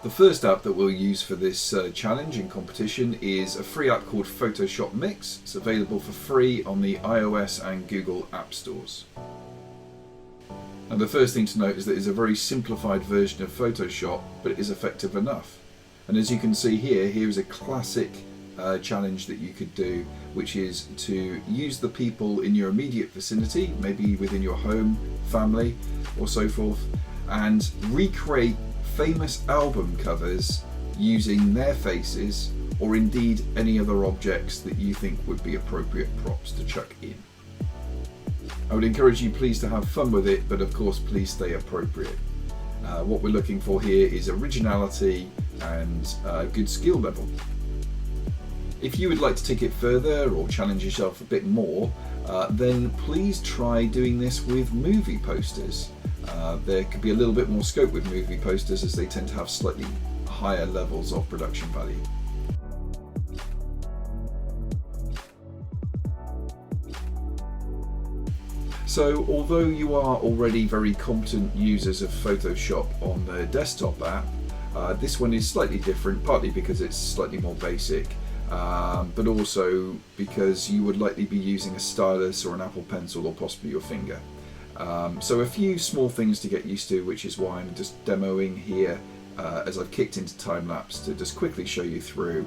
The first app that we'll use for this challenge and competition is a free app called Photoshop Mix. It's available for free on the iOS and Google App Stores. And the first thing to note is that it's a very simplified version of Photoshop, but it is effective enough. And as you can see here, here's a classic challenge that you could do, which is to use the people in your immediate vicinity, maybe within your home, family, or so forth, and recreate famous album covers using their faces, or indeed any other objects that you think would be appropriate props to chuck in. I would encourage you please to have fun with it, but of course please stay appropriate. What we're looking for here is originality and good skill level. If you would like to take it further or challenge yourself a bit more, then please try doing this with movie posters. There could be a little bit more scope with movie posters as they tend to have slightly higher levels of production value. So although you are already very competent users of Photoshop on the desktop app, this one is slightly different, partly because it's slightly more basic, but also because you would likely be using a stylus or an Apple Pencil or possibly your finger. So a few small things to get used to, which is why I'm just demoing here as I've kicked into time-lapse to just quickly show you through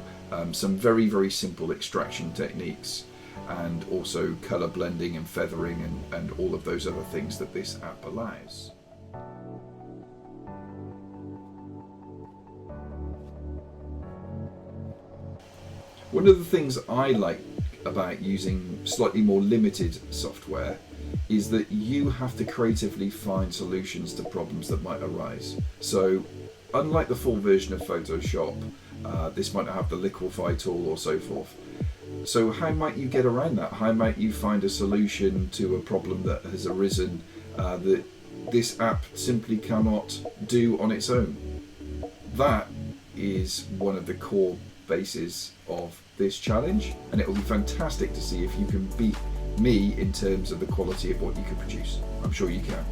some very simple extraction techniques, and also colour blending and feathering and all of those other things that this app allows. One of the things I like about using slightly more limited software is that you have to creatively find solutions to problems that might arise. So unlike the full version of Photoshop, this might not have the liquefy tool or so forth. So how might you get around that? How might you find a solution to a problem that has arisen that this app simply cannot do on its own? That is one of the core bases of this challenge, and it will be fantastic to see if you can beat me in terms of the quality of what you can produce. I'm sure you can.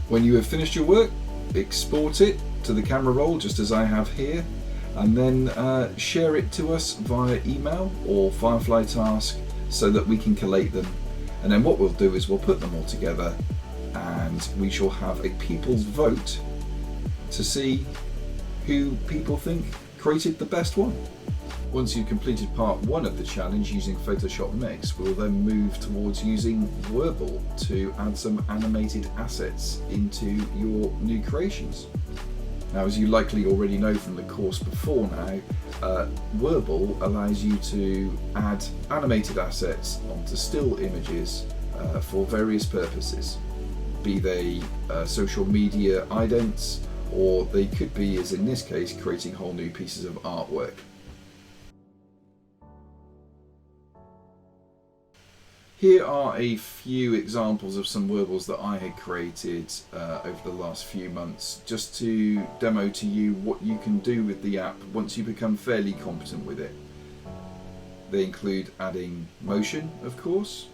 When you have finished your work, export it to the camera roll just as I have here, and then share it to us via email or Firefly task so that we can collate them. And then what we'll do is we'll put them all together and we shall have a people's vote to see who people think created the best one. Once you've completed part 1 of the challenge using Photoshop Mix, we'll then move towards using Werble to add some animated assets into your new creations. Now, as you likely already know from the course before now, Werble allows you to add animated assets onto still images for various purposes, be they social media idents, or they could be, as in this case, creating whole new pieces of artwork. Here are a few examples of some Werbles that I had created over the last few months, just to demo to you what you can do with the app once you become fairly competent with it. They include adding motion, of course,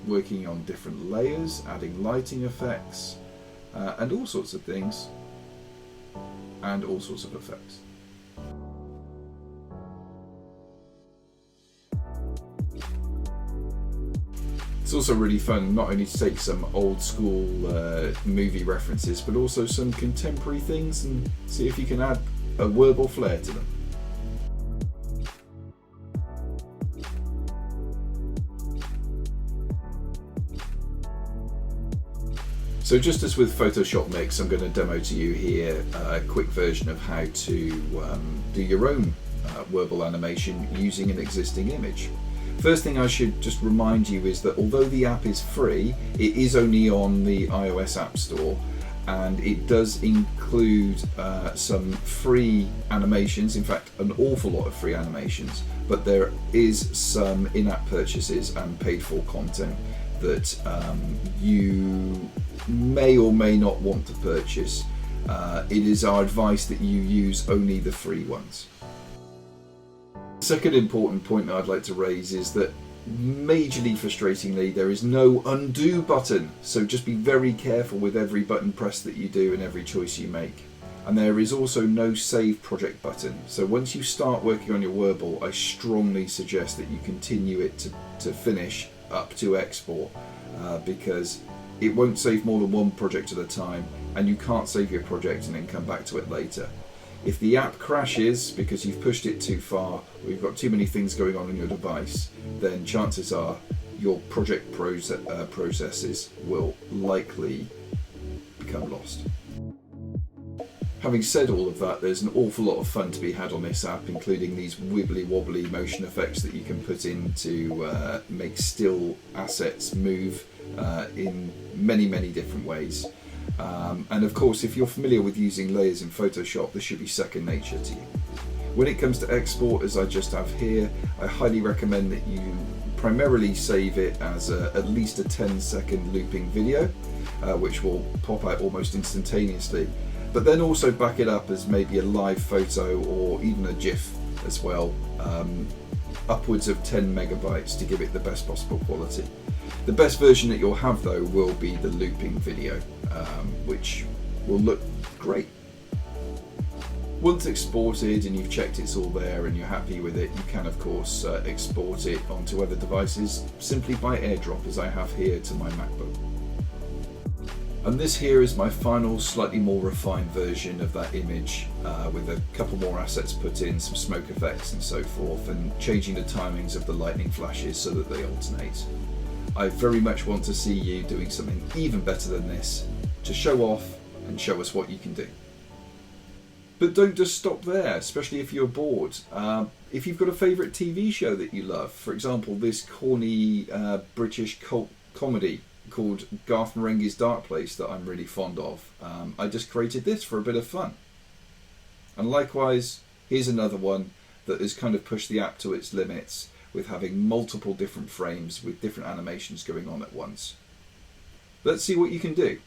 working on different layers, adding lighting effects, and all sorts of things, and all sorts of effects. It's also really fun not only to take some old school movie references, but also some contemporary things and see if you can add a Werble flair to them. So just as with Photoshop Mix, I'm going to demo to you here a quick version of how to do your own Werble animation using an existing image. First thing I should just remind you is that although the app is free, it is only on the iOS App Store, and it does include some free animations, in fact an awful lot of free animations, but there is some in-app purchases and paid for content that you may or may not want to purchase. It is our advice that you use only the free ones. The second important point that I'd like to raise is that, majorly frustratingly, there is no undo button, so just be very careful with every button press that you do and every choice you make. And there is also no save project button. So once you start working on your Werble, I strongly suggest that you continue it to finish up to export, because it won't save more than one project at a time, and you can't save your project and then come back to it later. If the app crashes because you've pushed it too far, or you've got too many things going on your device, then chances are your project processes will likely become lost. Having said all of that, there's an awful lot of fun to be had on this app, including these wibbly wobbly motion effects that you can put in to make still assets move in many different ways. And of course, if you're familiar with using layers in Photoshop, this should be second nature to you. When it comes to export, as I just have here, I highly recommend that you primarily save it as at least a 10-second looping video, which will pop out almost instantaneously. But then also back it up as maybe a live photo or even a GIF as well, upwards of 10 megabytes to give it the best possible quality. The best version that you'll have though will be the looping video, which will look great. Once exported and you've checked it's all there and you're happy with it, you can of course export it onto other devices simply by airdrop, as I have here to my MacBook. And this here is my final, slightly more refined version of that image, with a couple more assets put in, some smoke effects and so forth, and changing the timings of the lightning flashes so that they alternate. I very much want to see you doing something even better than this to show off and show us what you can do. But don't just stop there, especially if you're bored. If you've got a favourite TV show that you love, for example this corny British cult comedy called Garth Marenghi's Dark Place that I'm really fond of, I just created this for a bit of fun. And likewise, here's another one that has kind of pushed the app to its limits with having multiple different frames with different animations going on at once. Let's see what you can do.